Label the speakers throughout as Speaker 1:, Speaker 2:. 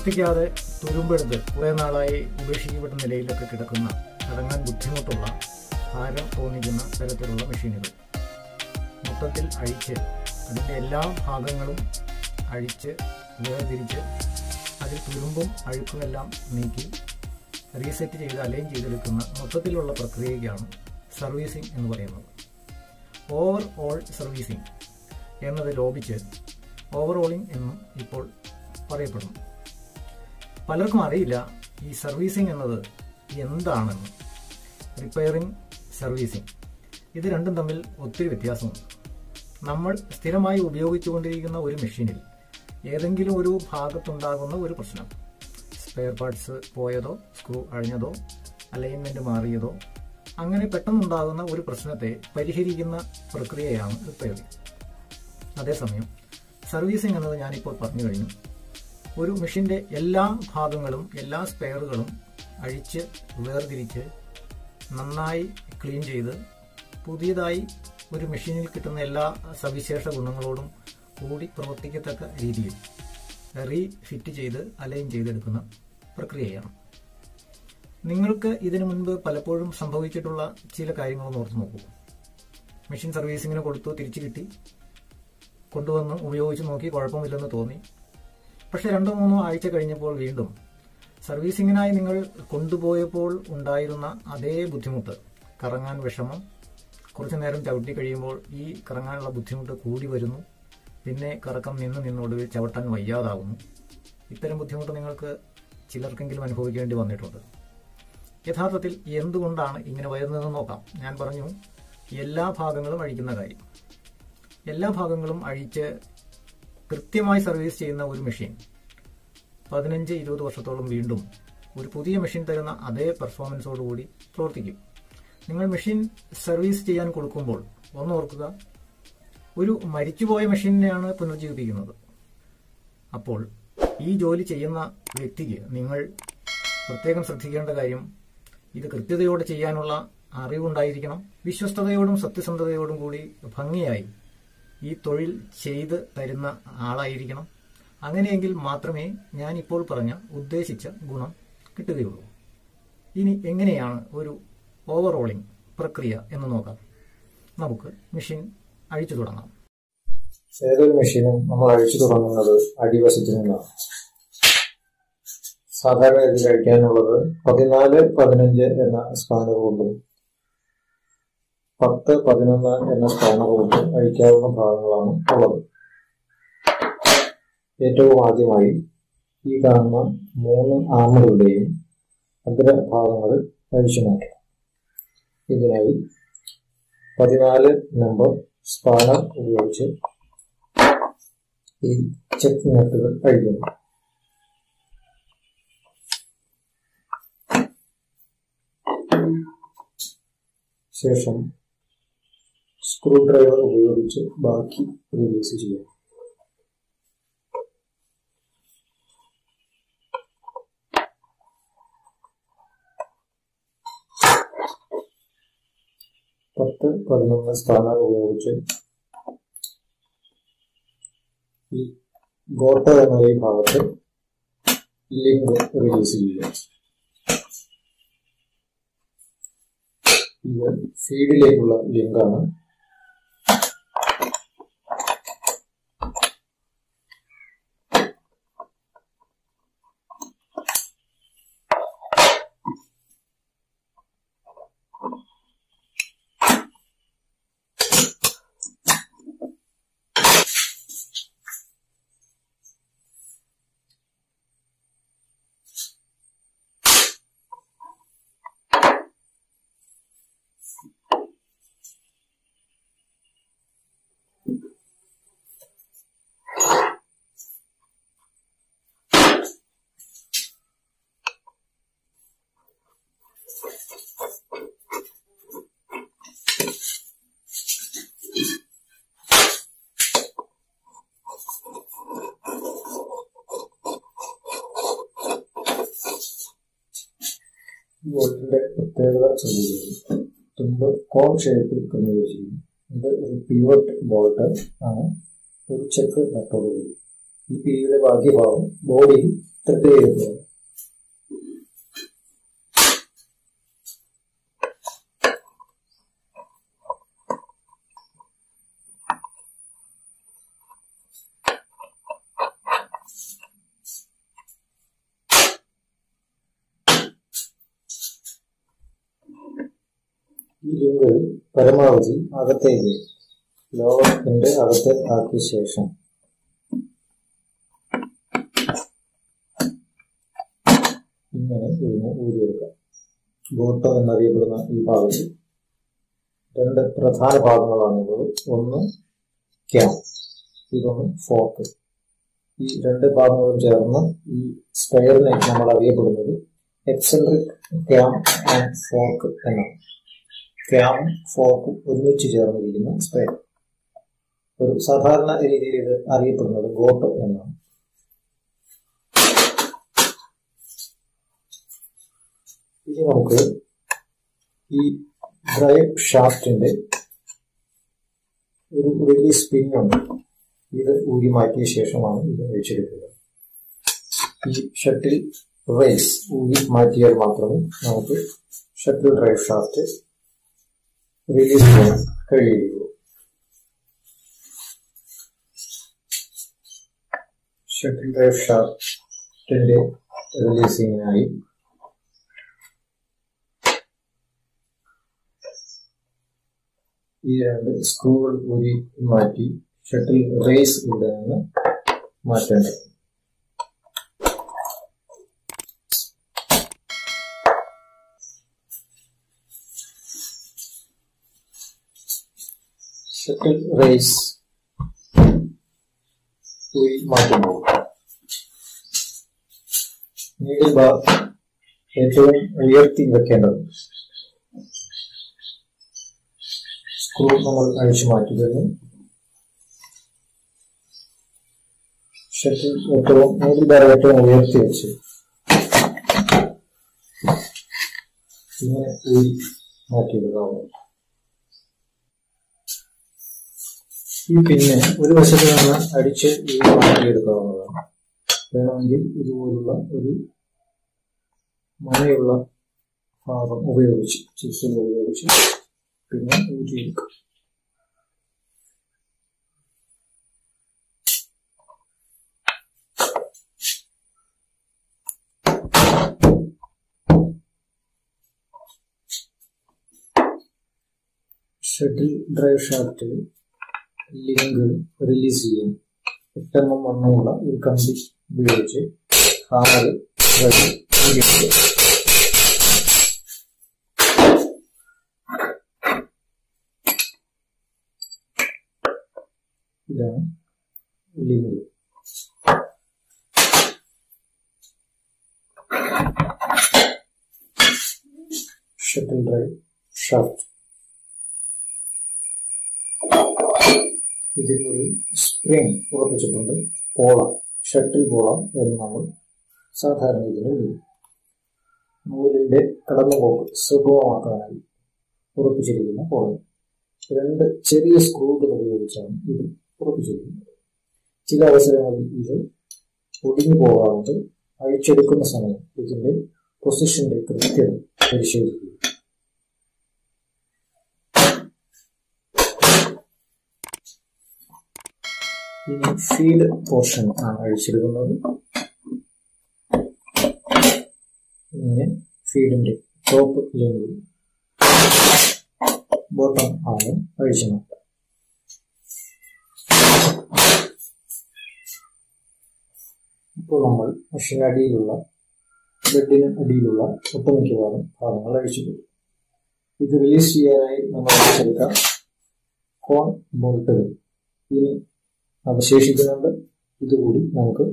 Speaker 1: പ്രവർത്തിക്കാതെ തുരുമ്പെടുത്ത് കുറേ നാളായി ഉപേക്ഷിക്കപ്പെട്ട നിലയിലൊക്കെ കിടക്കുന്ന അടങ്ങാൻ ബുദ്ധിമുട്ടുള്ള ഭാരം തോന്നിക്കുന്ന തരത്തിലുള്ള മെഷീനുകൾ മൊത്തത്തിൽ അഴിച്ച് അതിൻ്റെ എല്ലാ ഭാഗങ്ങളും അഴിച്ച് വേർതിരിച്ച് അതിൽ തുരുമ്പും അഴുക്കുമെല്ലാം നീക്കി റീസെറ്റ് ചെയ്ത് അലൈൻ ചെയ്തെടുക്കുന്ന മൊത്തത്തിലുള്ള പ്രക്രിയയ്ക്കാണ് സർവീസിംഗ് എന്ന് പറയുന്നത്. ഓവർ ഓൾ സർവീസിംഗ് എന്നത് ലോപിച്ച് ഓവറോളിംഗ് എന്നും ഇപ്പോൾ പറയപ്പെടുന്നു. പലർക്കും അറിയില്ല ഈ സർവീസിംഗ് എന്നത് എന്താണെന്ന്. റിപ്പയറിംഗ്, സർവീസിംഗ്, ഇത് രണ്ടും തമ്മിൽ ഒത്തിരി വ്യത്യാസമുണ്ട്. നമ്മൾ സ്ഥിരമായി ഉപയോഗിച്ചുകൊണ്ടിരിക്കുന്ന ഒരു മെഷീനിൽ ഏതെങ്കിലും ഒരു ഭാഗത്തുണ്ടാകുന്ന ഒരു പ്രശ്നം, സ്പെയർ പാർട്സ് പോയതോ സ്ക്രൂ അഴിഞ്ഞതോ അലൈൻമെൻറ്റ് മാറിയതോ അങ്ങനെ പെട്ടെന്നുണ്ടാകുന്ന ഒരു പ്രശ്നത്തെ പരിഹരിക്കുന്ന പ്രക്രിയയാണ് റിപ്പയറിംഗ്. അതേസമയം സർവീസിംഗ് എന്നത് ഞാനിപ്പോൾ പറഞ്ഞു കഴിഞ്ഞു. ഒരു മെഷീൻ്റെ എല്ലാ ഭാഗങ്ങളും എല്ലാ സ്പെയറുകളും അഴിച്ച് വേർതിരിച്ച് നന്നായി ക്ലീൻ ചെയ്ത് പുതിയതായി ഒരു മെഷീനിൽ കിട്ടുന്ന എല്ലാ സവിശേഷ ഗുണങ്ങളോടും കൂടി പ്രവർത്തിക്കത്തക്ക രീതിയിൽ റീഫിറ്റ് ചെയ്ത് അലൈൻ ചെയ്തെടുക്കുന്ന പ്രക്രിയയാണ്. നിങ്ങൾക്ക് ഇതിനു മുൻപ് പലപ്പോഴും സംഭവിച്ചിട്ടുള്ള ചില കാര്യങ്ങളൊന്ന് ഓർത്ത് നോക്കൂ. മെഷീൻ സർവീസിങ്ങിന് കൊടുത്തു, തിരിച്ചു കിട്ടി, കൊണ്ടുവന്ന് ഉപയോഗിച്ച് നോക്കി, കുഴപ്പമില്ലെന്ന് തോന്നി. പക്ഷെ 2-3 ആഴ്ച കഴിഞ്ഞപ്പോൾ വീണ്ടും സർവീസിങ്ങിനായി നിങ്ങൾ കൊണ്ടുപോയപ്പോൾ ഉണ്ടായിരുന്ന അതേ ബുദ്ധിമുട്ട്, കറങ്ങാൻ വിഷമം, കുറച്ചു നേരം ചവിട്ടി കഴിയുമ്പോൾ ഈ കറങ്ങാനുള്ള ബുദ്ധിമുട്ട് കൂടി വരുന്നു, പിന്നെ കറക്കം നിന്നൊടുവിൽ ചവിട്ടാൻ വയ്യാതാവുന്നു. ഇത്തരം ബുദ്ധിമുട്ട് നിങ്ങൾക്ക് ചിലർക്കെങ്കിലും അനുഭവിക്കേണ്ടി വന്നിട്ടുണ്ട്. യഥാർത്ഥത്തിൽ എന്തുകൊണ്ടാണ് ഇങ്ങനെ വരുന്നതെന്ന് നോക്കാം. ഞാൻ പറഞ്ഞു എല്ലാ ഭാഗങ്ങളും അഴിക്കുന്ന കാര്യം. എല്ലാ ഭാഗങ്ങളും അഴിച്ച് കൃത്യമായി സർവീസ് ചെയ്യുന്ന ഒരു മെഷീൻ 15-20 വർഷത്തോളം വീണ്ടും ഒരു പുതിയ മെഷീൻ തരുന്ന അതേ പെർഫോമൻസോടുകൂടി പ്രവർത്തിക്കും. നിങ്ങൾ മെഷീൻ സർവീസ് ചെയ്യാൻ കൊടുക്കുമ്പോൾ ഒന്ന് ഓർക്കുക, ഒരു മരിച്ചുപോയ മെഷീനെയാണ് പുനർജീവിപ്പിക്കുന്നത്. അപ്പോൾ ഈ ജോലി ചെയ്യുന്ന വ്യക്തിക്ക് നിങ്ങൾ പ്രത്യേകം ശ്രദ്ധിക്കേണ്ട കാര്യം, ഇത് കൃത്യതയോടെ ചെയ്യാനുള്ള അറിവുണ്ടായിരിക്കണം. വിശ്വസ്തയോടും സത്യസന്ധതയോടും കൂടി ഭംഗിയായി ഈ തൊഴിൽ ചെയ്ത് തരുന്ന ആളായിരിക്കണം. അങ്ങനെയെങ്കിൽ മാത്രമേ ഞാനിപ്പോൾ പറഞ്ഞ ഉദ്ദേശിച്ച ഗുണം കിട്ടുകയുള്ളൂ. ഇനി എങ്ങനെയാണ് ഒരു ഓവറോളിംഗ് പ്രക്രിയ എന്ന് നോക്കാം. നമുക്ക് മെഷീൻ അഴിച്ചു തുടങ്ങാം.
Speaker 2: ഏതൊരു മെഷീനും നമ്മൾ അഴിച്ചു തുടങ്ങുന്നത് അടിവശത്ത് നിന്നാണ്. സാധാരണ ഇതിൽ അഴിക്കാനുള്ളത് 14-15 എന്ന സ്പാനർ കൊണ്ടും 10-11 എന്ന സ്പാനർ കൊണ്ടും അഴിക്കാവുന്ന ഭാഗങ്ങളാണ് ഉള്ളത്. ഏറ്റവും ആദ്യമായി ഈ കാണുന്ന 3 ആമകളുടെയും അഗ്രഭാഗങ്ങൾ അഴിച്ചു മാറ്റാം. ഇതിനായി 14 നമ്പർ സ്പാനർ ഉപയോഗിച്ച് ഈ ചെക്ക് നട്ടുകൾ അഴിക്കുന്നു. ശേഷം സ്ക്രൂ ഡ്രൈവർ ഉപയോഗിച്ച് ബാക്കി റിലീസ് ചെയ്യാം. പത്ത് 11 സ്പാനർ ഉപയോഗിച്ച് ഈ ഗോട്ട എന്ന ഈ ഭാഗത്ത് ലിങ്ക് റിലീസ് ചെയ്യുക. ഇത് ഫീഡിലേക്കുള്ള ലിങ്കാണ്. ബോൾട്ടിന്റെ പ്രത്യേകത ശ്രദ്ധിക്കുന്നു. തുമ്പ് കോൺ ഷേപ്പിൽ ക്രമീകരിച്ചിരിക്കുന്നു. ഇത് ഒരു പിവറ്റ് ബോൾട്ട് ആണ്. ഒരു ചെക്ക് നട്ടോടുകൂടി ഈ പിരിയുടെ ബാക്കി ഭാഗം ബോഡിയിൽ ത്രെഡ് ചെയ്തിട്ടുണ്ട്. ഈ ലിങ്ക് പരമാവധി അകത്തേക്ക് ലോവർ എൻഡ് അകത്ത് ആക്കിയ ശേഷം ഇങ്ങനെ ഇതിനെ ഊരിയെടുക്കാം. ബോട്ടം എന്നറിയപ്പെടുന്ന ഈ ഭാഗത്ത് രണ്ട് പ്രധാന ഭാഗങ്ങളാണുള്ളത്. ഒന്ന് ക്യാം, ഇതൊന്ന് ഫോർക്ക്. ഈ രണ്ട് ഭാഗങ്ങളും ചേർന്ന് ഈ സ്പെയറിനെ നമ്മൾ അറിയപ്പെടുന്നത് എക്സെൻട്രിക് ക്യാം ആൻഡ് ഫോർക്ക് എന്നാണ്. ക്യാം ഫോർക്ക് ഒരുമിച്ച് ചേർന്നിരിക്കുന്ന സ്പെയർ. ഒരു സാധാരണ രീതിയിൽ ഇത് അറിയപ്പെടുന്നത് ഗോട്ടോ എന്നാണ്. ഇനി നമുക്ക് ഈ ഡ്രൈവ് ഷാഫ്റ്റിന്റെ ഒരു റിലീസ് പിൻ ഉണ്ട്. ഇത് ഊരി മാറ്റിയ ശേഷമാണ് ഇത് വെച്ചെടുക്കുക. ഈ ഷട്ടിൽ റേസ് ഊരി മാറ്റിയാൽ മാത്രമേ നമുക്ക് ഷട്ടിൽ ഡ്രൈവ് ഷാഫ്റ്റ് റിലീസ് ചെയ്യാൻ കഴിയുകയുള്ളൂ. ഷട്ടിൽ ഡ്രൈവ് ഷാഫ്റ്റിന്റെ റിലീസിങ്ങിനായി ഈ രണ്ട് സ്ക്രൂകൾ ഊരി മാറ്റി ഷട്ടിൽ റേസ് ഇവിടെ നിന്ന് മാറ്റേണ്ടത്. ഷട്ടിൽ റേസ് ഊരി മാറ്റുമ്പോൾ നീഡിൽ ബാർ ഏറ്റവും ഉയർത്തി വെക്കേണ്ടതുണ്ട്. സ്ക്രൂ നമ്മൾ അഴിച്ചു മാറ്റുകയും ഷട്ടിൽ നീഡിൽ ബാർ ഏറ്റവും ഉയർത്തി വെച്ച് ഇങ്ങനെ ഊരി മാറ്റിയെടുക്കാവുന്നു. ഈ പിന്നെ ഒരു വശത്ത് നിന്ന് അടിച്ച് മാറ്റിയെടുക്കാവുന്നതാണ്. വേണമെങ്കിൽ ഇതുപോലുള്ള ഒരു മണയുള്ള ഭാഗം ഉപയോഗിച്ച് ചിപ്സുകൾ ഉപയോഗിച്ച് പിന്നെ ഊറ്റിയെടുക്കും. Shuttle drive shaft link release ചെയ്യാൻ 8 mm വണ്ണമുള്ള ഒരു കമ്പി ഉപയോഗിച്ച് ഹാമർ വഴി ഊരിയെടുക്കുക. ഇതാണ് ലിങ്ക്. Shuttle drive shaft. ഇതിനൊരു സ്പ്രിംഗ് ഉറപ്പിച്ചിട്ടുണ്ട്. പോള, ഷട്ടിൽ പോള എന്ന് നമ്മൾ സാധാരണ ഇതിന് വിളിക്കും. നൂലിന്റെ കടന്നുപോക്ക് സുഗമമാക്കാനായി ഉറപ്പിച്ചിരിക്കുന്ന പോള. 2 ചെറിയ സ്ക്രൂകൾ ഉപയോഗിച്ചാണ് ഇത് ഉറപ്പിച്ചിരിക്കുന്നത്. ചില അവസരങ്ങളിൽ ഇത് ഒടിഞ്ഞു പോകാറുണ്ട്. അഴിച്ചെടുക്കുന്ന സമയം ഇതിന്റെ പൊസിഷന്റെ കൃത്യത പരിശോധിക്കുക. ഇനി ഫീഡ് പോർഷൻ ആണ് അഴിച്ചെടുക്കുന്നത്. ഇങ്ങനെ ഫീഡിന്റെ ടോപ്പ് ലിങ്ക് ബോട്ടം ആണ് അഴിച്ചു മാറ്റാം. ഇപ്പോൾ നമ്മൾ മെഷീൻ അടിയിലുള്ള ബെഡിന് അടിയിലുള്ള ഒട്ടുമിക്ക ഭാഗങ്ങൾ അഴിച്ചിട്ടു. ഇത് റിലീസ് ചെയ്യാനായി നമ്മൾ അഴിച്ചെടുത്ത കോൺ ബോൾട്ടുകൾ ഇനി അവശേഷിക്കുന്നുണ്ട്. ഇതുകൂടി നമുക്ക്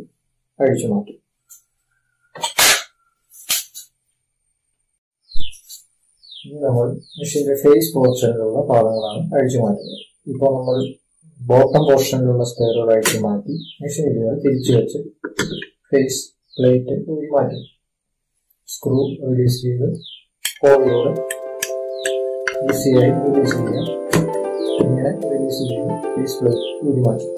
Speaker 2: അഴിച്ചു മാറ്റാം. ഇനി നമ്മൾ മെഷീന്റെ ഫേസ് പോർഷനിലുള്ള ഭാഗങ്ങളാണ് അഴിച്ചു മാറ്റുന്നത്. ഇപ്പോൾ നമ്മൾ ബോട്ടം പോർഷനിലുള്ള സ്പെയറുകൾ അഴിച്ചു മാറ്റി മെഷീൻ ഇതുവരെ തിരിച്ചു വെച്ച് ഫേസ് പ്ലേറ്റ് ഊരി മാറ്റി സ്ക്രൂ റിലീസ് ചെയ്ത് ഹോളിലൂടെ ഈസിയായി റിലീസ് ചെയ്യാം. ഇങ്ങനെ റിലീസ് ചെയ്ത് ഫേസ് പ്ലേറ്റ് ഊരി മാറ്റി.